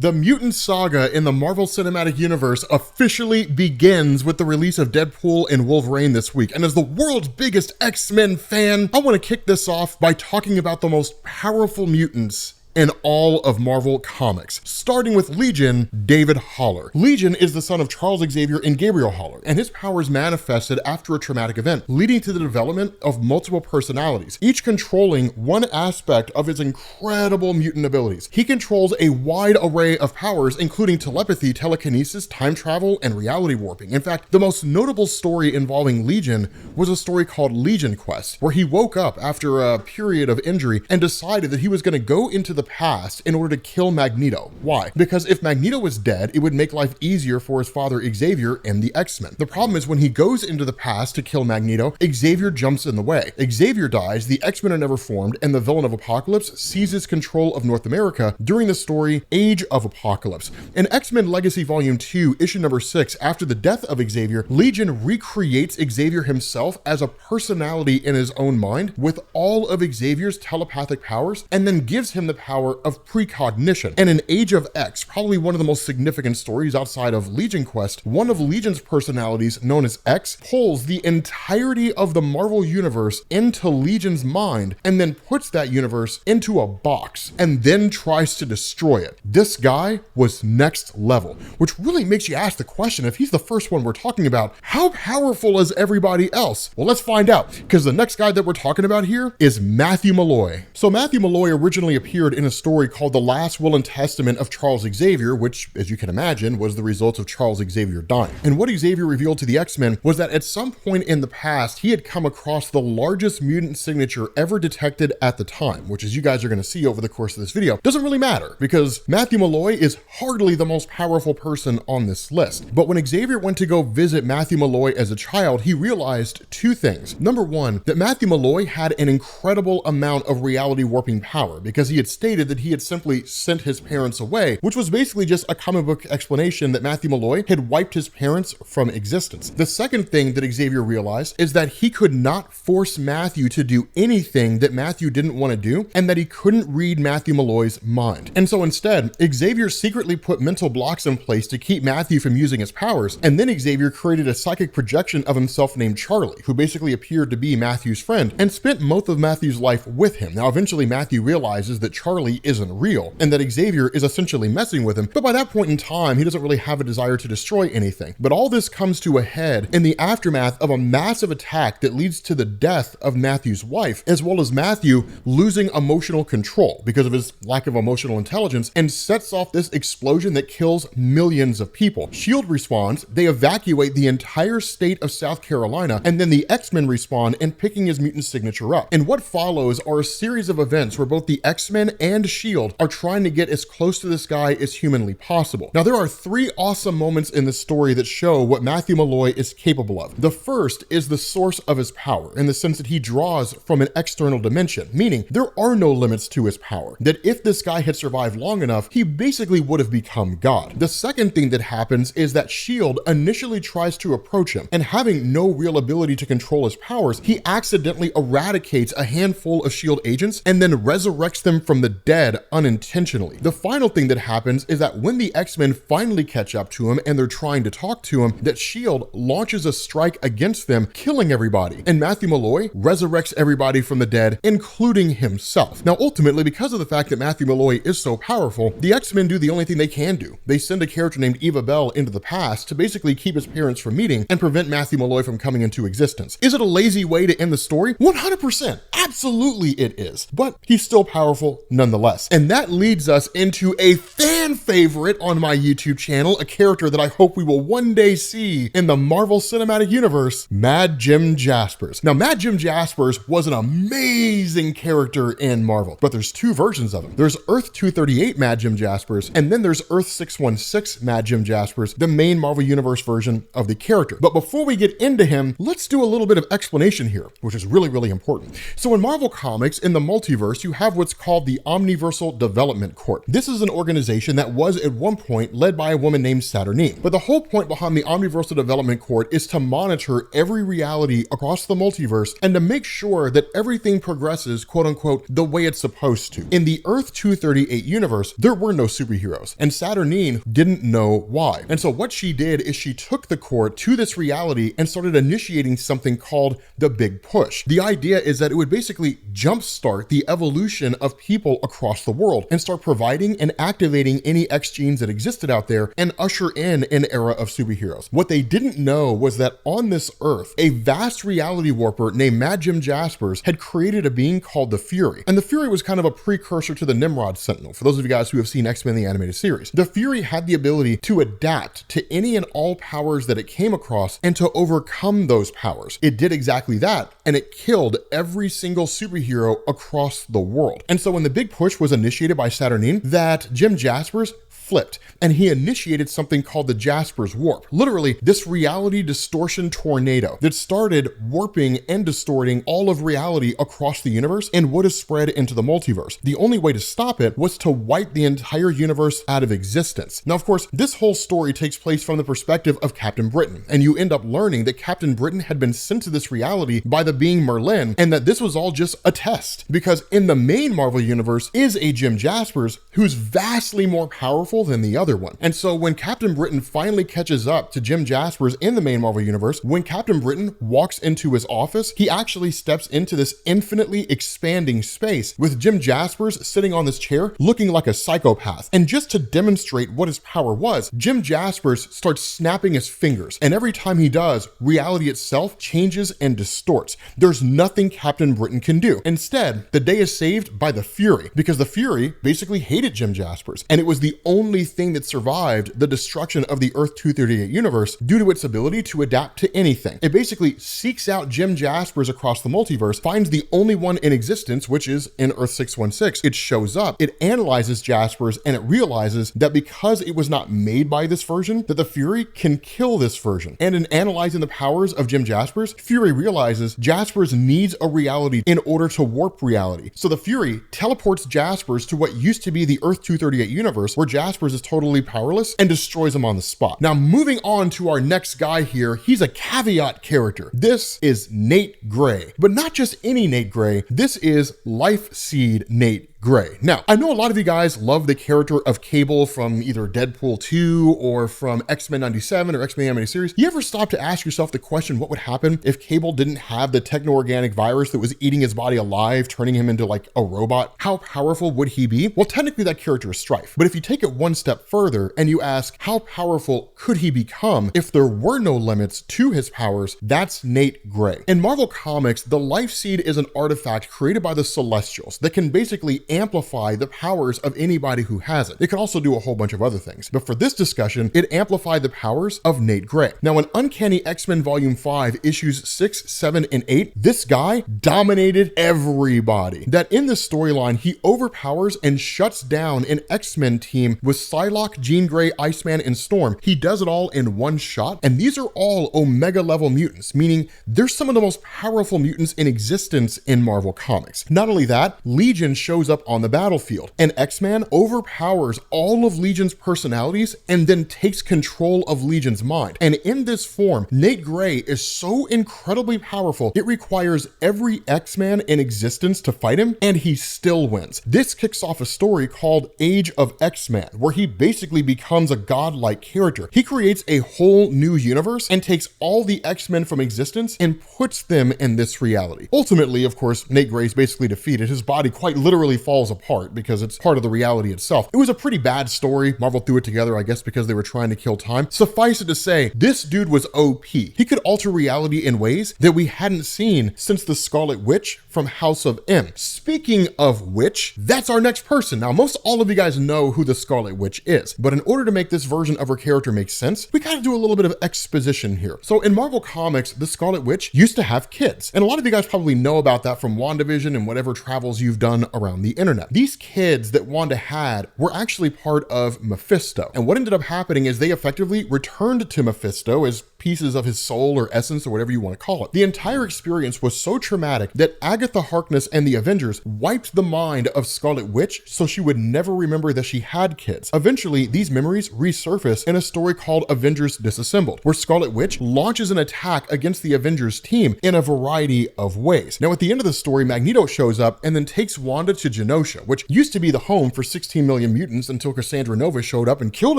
The mutant saga in the Marvel Cinematic Universe officially begins with the release of Deadpool and Wolverine this week. And as the world's biggest X-Men fan, I want to kick this off by talking about the most powerful mutants in all of Marvel Comics, starting with Legion, David Haller. Legion is the son of Charles Xavier and Gabriel Haller, and his powers manifested after a traumatic event, leading to the development of multiple personalities, each controlling one aspect of his incredible mutant abilities. He controls a wide array of powers, including telepathy, telekinesis, time travel, and reality warping. In fact, the most notable story involving Legion was a story called Legion Quest, where he woke up after a period of injury and decided that he was going to go into the past in order to kill Magneto. Why? Because if Magneto was dead, it would make life easier for his father Xavier and the X-Men. The problem is when he goes into the past to kill Magneto, Xavier jumps in the way. Xavier dies, the X-Men are never formed, and the villain of Apocalypse seizes control of North America during the story Age of Apocalypse. In X-Men Legacy Volume 2, issue number 6, after the death of Xavier, Legion recreates Xavier himself as a personality in his own mind with all of Xavier's telepathic powers, and then gives him the power of precognition. And in Age of X, probably one of the most significant stories outside of Legion Quest, one of Legion's personalities, known as X, pulls the entirety of the Marvel Universe into Legion's mind and then puts that universe into a box and then tries to destroy it. This guy was next level, which really makes you ask the question, if he's the first one we're talking about, how powerful is everybody else? Well, let's find out, because the next guy that we're talking about here is Matthew Malloy. So Matthew Malloy originally appeared in a story called The Last Will and Testament of Charles Xavier, which, as you can imagine, was the result of Charles Xavier dying. And what Xavier revealed to the X-Men was that at some point in the past, he had come across the largest mutant signature ever detected at the time, which, as you guys are going to see over the course of this video, doesn't really matter because Matthew Malloy is hardly the most powerful person on this list. But when Xavier went to go visit Matthew Malloy as a child, he realized two things. Number one, that Matthew Malloy had an incredible amount of reality warping power because he had stated that he had simply sent his parents away, which was basically just a comic book explanation that Matthew Malloy had wiped his parents from existence. The second thing that Xavier realized is that he could not force Matthew to do anything that Matthew didn't want to do, and that he couldn't read Matthew Malloy's mind. And so instead, Xavier secretly put mental blocks in place to keep Matthew from using his powers, and then Xavier created a psychic projection of himself named Charlie, who basically appeared to be Matthew's friend, and spent most of Matthew's life with him. Now, eventually Matthew realizes that Charlie isn't real and that Xavier is essentially messing with him, but by that point in time he doesn't really have a desire to destroy anything. But all this comes to a head in the aftermath of a massive attack that leads to the death of Matthew's wife, as well as Matthew losing emotional control because of his lack of emotional intelligence, and sets off this explosion that kills millions of people. S.H.I.E.L.D. responds, they evacuate the entire state of South Carolina, and then the X-Men respond in picking his mutant signature up. And what follows are a series of events where both the X-Men and S.H.I.E.L.D. are trying to get as close to this guy as humanly possible. Now, there are three awesome moments in this story that show what Matthew Malloy is capable of. The first is the source of his power, in the sense that he draws from an external dimension, meaning there are no limits to his power, that if this guy had survived long enough, he basically would have become God. The second thing that happens is that S.H.I.E.L.D. initially tries to approach him, and having no real ability to control his powers, he accidentally eradicates a handful of S.H.I.E.L.D. agents and then resurrects them from the dead unintentionally. The final thing that happens is that when the X-Men finally catch up to him and they're trying to talk to him, that S.H.I.E.L.D. launches a strike against them, killing everybody. And Matthew Malloy resurrects everybody from the dead, including himself. Now, ultimately, because of the fact that Matthew Malloy is so powerful, the X-Men do the only thing they can do. They send a character named Eva Bell into the past to basically keep his parents from meeting and prevent Matthew Malloy from coming into existence. Is it a lazy way to end the story? 100%. Absolutely it is. But he's still powerful nonetheless. And that leads us into a fan favorite on my YouTube channel, a character that I hope we will one day see in the Marvel Cinematic Universe, Mad Jim Jaspers. Now, Mad Jim Jaspers was an amazing character in Marvel, but there's two versions of him. There's Earth 238 Mad Jim Jaspers, and then there's Earth 616 Mad Jim Jaspers, the main Marvel Universe version of the character. But before we get into him, let's do a little bit of explanation here, which is really, really important. So in Marvel Comics, in the multiverse, you have what's called the Omniversal Development Court. This is an organization that was at one point led by a woman named Saturnine. But the whole point behind the Omniversal Development Court is to monitor every reality across the multiverse and to make sure that everything progresses, quote unquote, the way it's supposed to. In the Earth 238 universe, there were no superheroes, and Saturnine didn't know why. And so what she did is she took the court to this reality and started initiating something called the Big Push. The idea is that it would basically jumpstart the evolution of people across the world and start providing and activating any X genes that existed out there and usher in an era of superheroes. What they didn't know was that on this Earth, a vast reality warper named Jim Jaspers had created a being called the Fury. And the Fury was kind of a precursor to the Nimrod Sentinel, for those of you guys who have seen X-Men the animated series. The Fury had the ability to adapt to any and all powers that it came across and to overcome those powers. It did exactly that, and it killed every single superhero across the world. And so when the Big Push was initiated by Saturnine, that Jim Jaspers flipped, and he initiated something called the Jaspers Warp. Literally, this reality distortion tornado that started warping and distorting all of reality across the universe and would have spread into the multiverse. The only way to stop it was to wipe the entire universe out of existence. Now, of course, this whole story takes place from the perspective of Captain Britain, and you end up learning that Captain Britain had been sent to this reality by the being Merlin, and that this was all just a test, because in the main Marvel universe is a Jim Jaspers who's vastly more powerful than the other one. And so when Captain Britain finally catches up to Jim Jaspers in the main Marvel universe, when Captain Britain walks into his office, he actually steps into this infinitely expanding space with Jim Jaspers sitting on this chair looking like a psychopath. And just to demonstrate what his power was, Jim Jaspers starts snapping his fingers, and every time he does, reality itself changes and distorts. There's nothing Captain Britain can do. Instead, the day is saved by the Fury, because the Fury basically hated Jim Jaspers, and it was the only thing that survived the destruction of the Earth 238 universe due to its ability to adapt to anything. It basically seeks out Jim Jaspers across the multiverse, finds the only one in existence, which is in Earth 616. It shows up, it analyzes Jaspers, and it realizes that because it was not made by this version, that the Fury can kill this version. And in analyzing the powers of Jim Jaspers, Fury realizes Jaspers needs a reality in order to warp reality. So the Fury teleports Jaspers to what used to be the Earth 238 universe, where Jaspers is totally powerless, and destroys him on the spot. Now, moving on to our next guy here, he's a caveat character. This is Nate Gray, but not just any Nate Gray. This is Life Seed Nate Gray. Now, I know a lot of you guys love the character of Cable from either Deadpool 2 or from X-Men 97 or X-Men animated series. You ever stop to ask yourself the question, what would happen if Cable didn't have the techno-organic virus that was eating his body alive, turning him into like a robot? How powerful would he be? Well, technically that character is Strife. But if you take it one step further and you ask, how powerful could he become if there were no limits to his powers? That's Nate Gray. In Marvel Comics, the Life Seed is an artifact created by the Celestials that can basically amplify the powers of anybody who has it. It can also do a whole bunch of other things. But for this discussion, it amplified the powers of Nate Gray. Now, in Uncanny X-Men Volume 5, issues 6, 7, and 8, this guy dominated everybody. That in this storyline, he overpowers and shuts down an X-Men team with Psylocke, Jean Grey, Iceman, and Storm. He does it all in one shot, and these are all Omega level mutants, meaning they're some of the most powerful mutants in existence in Marvel Comics. Not only that, Legion shows up on the battlefield, and X-Man overpowers all of Legion's personalities and then takes control of Legion's mind. And in this form, Nate Gray is so incredibly powerful, it requires every X-Man in existence to fight him, and he still wins. This kicks off a story called Age of X-Man, where he basically becomes a godlike character. He creates a whole new universe and takes all the X-Men from existence and puts them in this reality. Ultimately, of course, Nate Gray's basically defeated. His body quite literally falls apart because it's part of the reality itself. It was a pretty bad story. Marvel threw it together, I guess, because they were trying to kill time. Suffice it to say, this dude was OP. He could alter reality in ways that we hadn't seen since the Scarlet Witch from House of M. Speaking of which, that's our next person. Now, most all of you guys know who the Scarlet Witch is, but in order to make this version of her character make sense, we gotta do a little bit of exposition here. So in Marvel Comics, the Scarlet Witch used to have kids, and a lot of you guys probably know about that from WandaVision and whatever travels you've done around the internet. These kids that Wanda had were actually part of Mephisto, and what ended up happening is they effectively returned to Mephisto, as pieces of his soul or essence or whatever you want to call it. The entire experience was so traumatic that Agatha Harkness and the Avengers wiped the mind of Scarlet Witch so she would never remember that she had kids. Eventually, these memories resurface in a story called Avengers Disassembled, where Scarlet Witch launches an attack against the Avengers team in a variety of ways. Now, at the end of the story, Magneto shows up and then takes Wanda to Genosha, which used to be the home for 16 million mutants until Cassandra Nova showed up and killed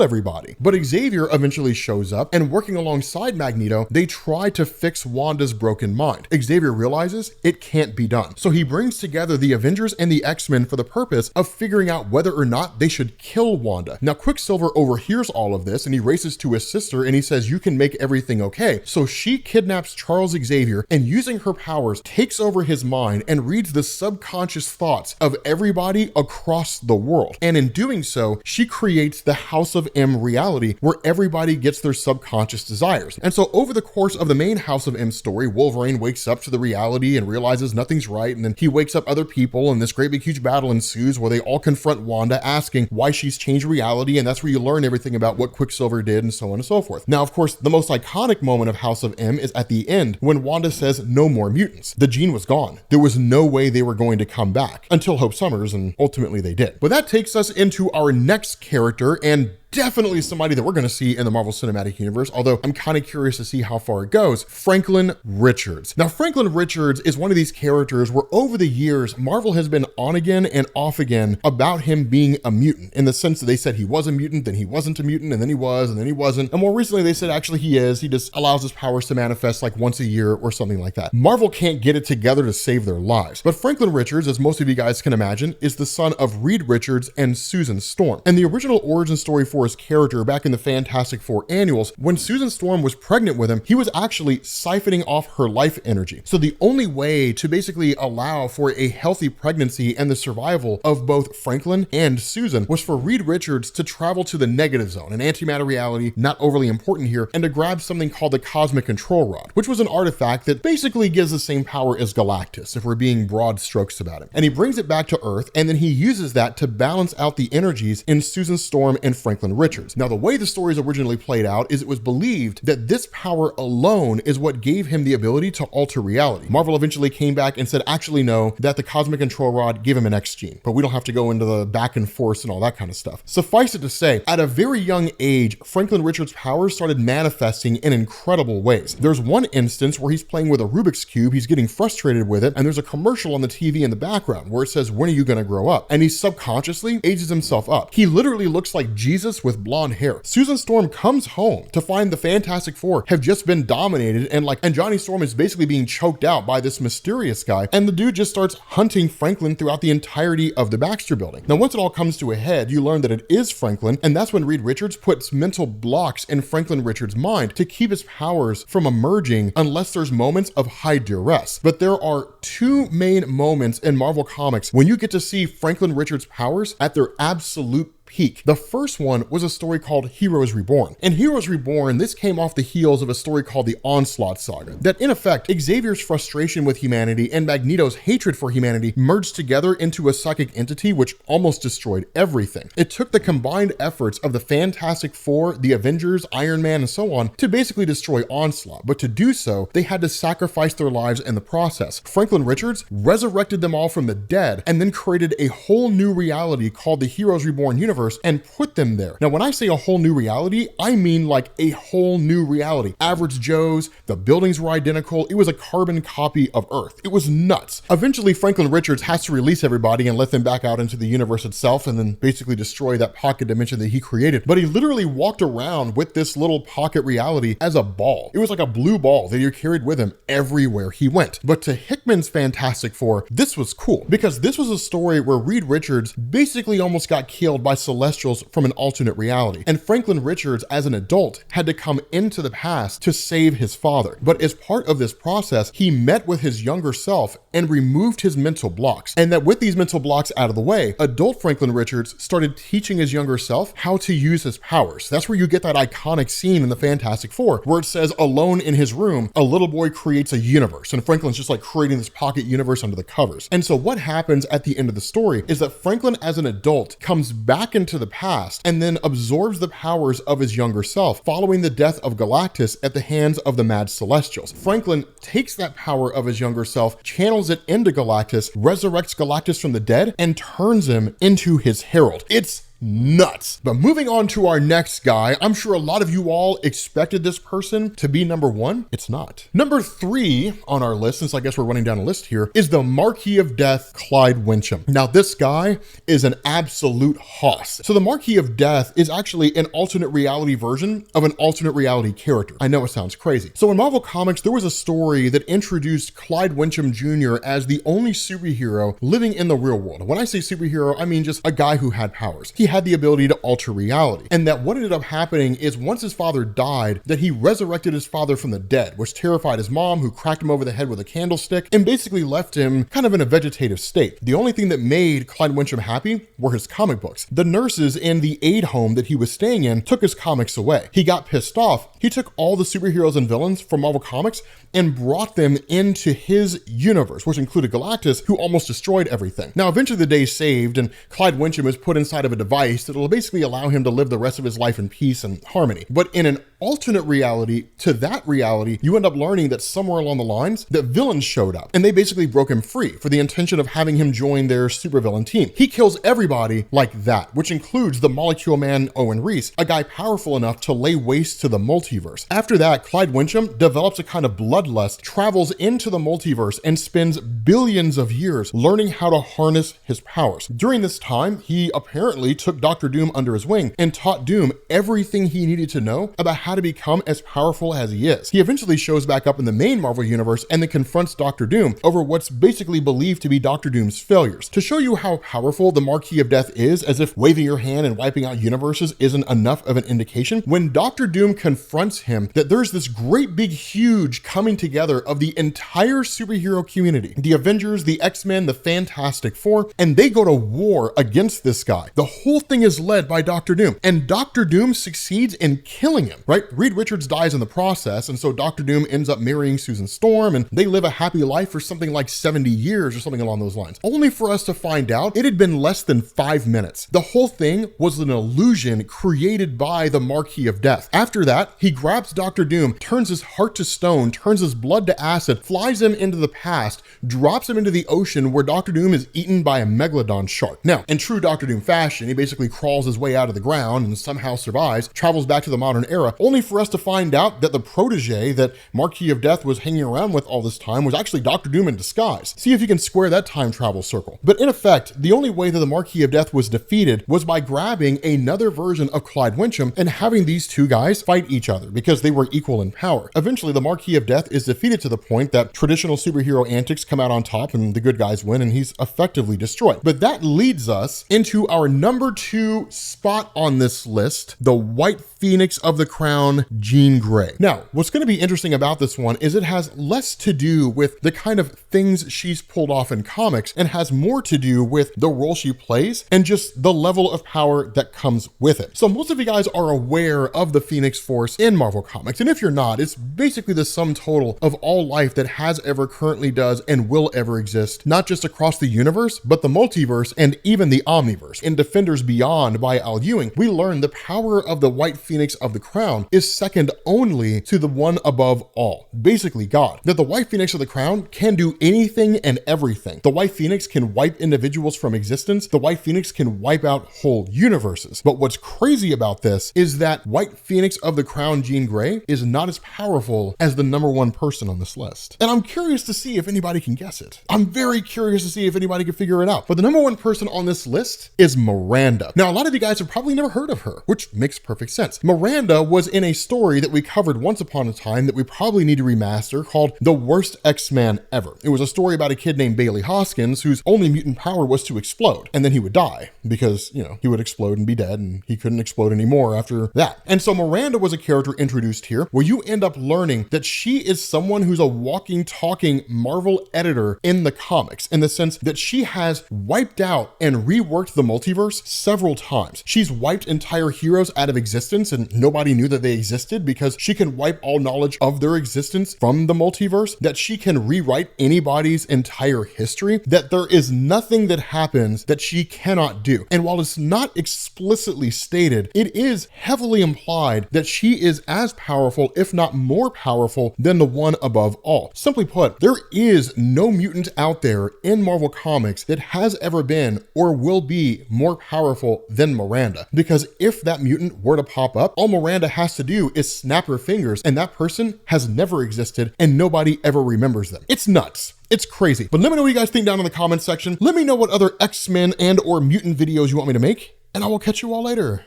everybody. But Xavier eventually shows up, and working alongside Magneto, they try to fix Wanda's broken mind. Xavier realizes it can't be done, so he brings together the Avengers and the X-Men for the purpose of figuring out whether or not they should kill Wanda. Now, Quicksilver overhears all of this and he races to his sister and he says, "You can make everything okay." So she kidnaps Charles Xavier and, using her powers, takes over his mind and reads the subconscious thoughts of everybody across the world. And in doing so, she creates the House of M reality where everybody gets their subconscious desires. And so over the course of the main House of M story, Wolverine wakes up to the reality and realizes nothing's right, and then he wakes up other people, and this great big huge battle ensues where they all confront Wanda asking why she's changed reality, and that's where you learn everything about what Quicksilver did and so on and so forth. Now, of course, the most iconic moment of House of M is at the end when Wanda says no more mutants. The gene was gone. There was no way they were going to come back until Hope Summers, and ultimately they did. But that takes us into our next character, and definitely somebody that we're going to see in the Marvel Cinematic Universe, although I'm kind of curious to see how far it goes. Franklin Richards. Now, Franklin Richards is one of these characters where over the years, Marvel has been on again and off again about him being a mutant, in the sense that they said he was a mutant, then he wasn't a mutant, and then he was, and then he wasn't. And more recently, they said actually he is. He just allows his powers to manifest like once a year or something like that. Marvel can't get it together to save their lives. But Franklin Richards, as most of you guys can imagine, is the son of Reed Richards and Susan Storm. And the original origin story for his character back in the Fantastic Four annuals, when Susan Storm was pregnant with him, he was actually siphoning off her life energy. So the only way to basically allow for a healthy pregnancy and the survival of both Franklin and Susan was for Reed Richards to travel to the negative zone, an antimatter reality, not overly important here, and to grab something called the Cosmic Control Rod, which was an artifact that basically gives the same power as Galactus, if we're being broad strokes about it. And he brings it back to Earth, and then he uses that to balance out the energies in Susan Storm and Franklin Richards. Now, the way the stories originally played out is it was believed that this power alone is what gave him the ability to alter reality. Marvel eventually came back and said, actually, no, that the Cosmic Control Rod gave him an X gene, but we don't have to go into the back and forth and all that kind of stuff. Suffice it to say, at a very young age, Franklin Richards' powers started manifesting in incredible ways. There's one instance where he's playing with a Rubik's Cube, he's getting frustrated with it, and there's a commercial on the TV in the background where it says, "When are you gonna grow up?" And he subconsciously ages himself up. He literally looks like Jesus with blonde hair. Susan Storm comes home to find the Fantastic Four have just been dominated, and Johnny Storm is basically being choked out by this mysterious guy, and the dude just starts hunting Franklin throughout the entirety of the Baxter Building. Now, once it all comes to a head, you learn that it is Franklin, and that's when Reed Richards puts mental blocks in Franklin Richards' mind to keep his powers from emerging unless there's moments of high duress. But there are two main moments in Marvel Comics when you get to see Franklin Richards' powers at their absolute peak. The first one was a story called Heroes Reborn. In Heroes Reborn, this came off the heels of a story called the Onslaught Saga, that in effect, Xavier's frustration with humanity and Magneto's hatred for humanity merged together into a psychic entity which almost destroyed everything. It took the combined efforts of the Fantastic Four, the Avengers, Iron Man, and so on to basically destroy Onslaught, but to do so, they had to sacrifice their lives in the process. Franklin Richards resurrected them all from the dead and then created a whole new reality called the Heroes Reborn universe and put them there. Now, when I say a whole new reality, I mean like a whole new reality. Average Joes, the buildings were identical. It was a carbon copy of Earth. It was nuts. Eventually, Franklin Richards has to release everybody and let them back out into the universe itself and then basically destroy that pocket dimension that he created. But he literally walked around with this little pocket reality as a ball. It was like a blue ball that he carried with him everywhere he went. But to Hickman's Fantastic Four, this was cool because this was a story where Reed Richards basically almost got killed by Celestials from an alternate reality. And Franklin Richards, as an adult, had to come into the past to save his father. But as part of this process, he met with his younger self and removed his mental blocks. And that with these mental blocks out of the way, adult Franklin Richards started teaching his younger self how to use his powers. That's where you get that iconic scene in the Fantastic Four, where it says, alone in his room, a little boy creates a universe. And Franklin's just like creating this pocket universe under the covers. And so what happens at the end of the story is that Franklin, as an adult, comes back in into the past and then absorbs the powers of his younger self following the death of Galactus at the hands of the Mad Celestials. Franklin takes that power of his younger self, channels it into Galactus, resurrects Galactus from the dead, and turns him into his herald. It's nuts. But moving on to our next guy, I'm sure a lot of you all expected this person to be number one. It's not. Number 3 on our list, since I guess we're running down a list here, is the Marquee of Death, Clyde Wincham. Now this guy is an absolute hoss. So the Marquee of Death is actually an alternate reality version of an alternate reality character. I know it sounds crazy. So in Marvel Comics, there was a story that introduced Clyde Wincham Jr. as the only superhero living in the real world. When I say superhero, I mean just a guy who had powers. He had the ability to alter reality. And that what ended up happening is once his father died, that he resurrected his father from the dead, which terrified his mom, who cracked him over the head with a candlestick and basically left him kind of in a vegetative state. The only thing that made Clyde Wincham happy were his comic books. The nurses in the aid home that he was staying in took his comics away. He got pissed off. He took all the superheroes and villains from Marvel Comics and brought them into his universe, which included Galactus, who almost destroyed everything. Now, eventually the day saved and Clyde Wincham is put inside of a device that will basically allow him to live the rest of his life in peace and harmony. But in an alternate reality to that reality, you end up learning that somewhere along the lines that villains showed up and they basically broke him free for the intention of having him join their supervillain team. He kills everybody like that, which includes the Molecule Man Owen Reese, a guy powerful enough to lay waste to the multiverse. After that, Clyde Wincham develops a kind of bloodlust, travels into the multiverse, and spends billions of years learning how to harness his powers. During this time, he apparently took Dr. Doom under his wing and taught Doom everything he needed to know about how to become as powerful as he is. He eventually shows back up in the main Marvel universe and then confronts Dr. Doom over what's basically believed to be Dr. Doom's failures. To show you how powerful the Marquee of Death is, as if waving your hand and wiping out universes isn't enough of an indication, when Dr. Doom confronts him that there's this great big huge coming together of the entire superhero community, the Avengers, the X-Men, the Fantastic Four, and they go to war against this guy. The whole thing is led by Dr. Doom, and Dr. Doom succeeds in killing him, right? Reed Richards dies in the process, and so Dr. Doom ends up marrying Susan Storm, and they live a happy life for something like 70 years or something along those lines, only for us to find out it had been less than 5 minutes. The whole thing was an illusion created by the Marquee of Death. After that, he grabs Dr. Doom, turns his heart to stone, turns his blood to acid, flies him into the past, drops him into the ocean where Dr. Doom is eaten by a megalodon shark. Now, in true Dr. Doom fashion, he basically crawls his way out of the ground and somehow survives, travels back to the modern era, only for us to find out that the protege that Marquee of Death was hanging around with all this time was actually Dr. Doom in disguise. See if you can square that time travel circle. But in effect, the only way that the Marquee of Death was defeated was by grabbing another version of Clyde Wincham and having these two guys fight each other because they were equal in power. Eventually, the Marquee of Death is defeated to the point that traditional superhero antics come out on top and the good guys win and he's effectively destroyed. But that leads us into our number 2 spot on this list, the White Phoenix of the Crown, Jean Grey. Now, what's going to be interesting about this one is it has less to do with the kind of things she's pulled off in comics and has more to do with the role she plays and just the level of power that comes with it. So most of you guys are aware of the Phoenix Force in Marvel Comics, and if you're not, it's basically the sum total of all life that has ever, currently does, and will ever exist, not just across the universe, but the multiverse and even the omniverse. In Defenders Beyond by Al Ewing, we learn the power of the White Phoenix of the Crown is second only to the one above all, basically God. That the White Phoenix of the Crown can do anything and everything. The White Phoenix can wipe individuals from existence. The White Phoenix can wipe out whole universes. But what's crazy about this is that White Phoenix of the Crown, Jean Grey, is not as powerful as the number 1 person on this list. And I'm curious to see if anybody can guess it. I'm very curious to see if anybody can figure it out. But the number 1 person on this list is Miranda. Now, a lot of you guys have probably never heard of her, which makes perfect sense. Miranda was in a story that we covered once upon a time that we probably need to remaster called The Worst X-Man Ever. It was a story about a kid named Bailey Hoskins whose only mutant power was to explode, and then he would die because, he would explode and be dead and he couldn't explode anymore after that. And so Miranda was a character introduced here where you end up learning that she is someone who's a walking, talking Marvel editor in the comics, in the sense that she has wiped out and reworked the multiverse several times. She's wiped entire heroes out of existence and nobody knew that that they existed because she can wipe all knowledge of their existence from the multiverse, that she can rewrite anybody's entire history, that there is nothing that happens that she cannot do. And while it's not explicitly stated, it is heavily implied that she is as powerful, if not more powerful, than the one above all. Simply put, there is no mutant out there in Marvel Comics that has ever been or will be more powerful than Miranda. Because if that mutant were to pop up, all Miranda has to do is snap her fingers and that person has never existed and nobody ever remembers them. It's nuts. It's crazy. But let me know what you guys think down in the comments section. Let me know what other X-Men and or mutant videos you want me to make, and I will catch you all later.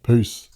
Peace.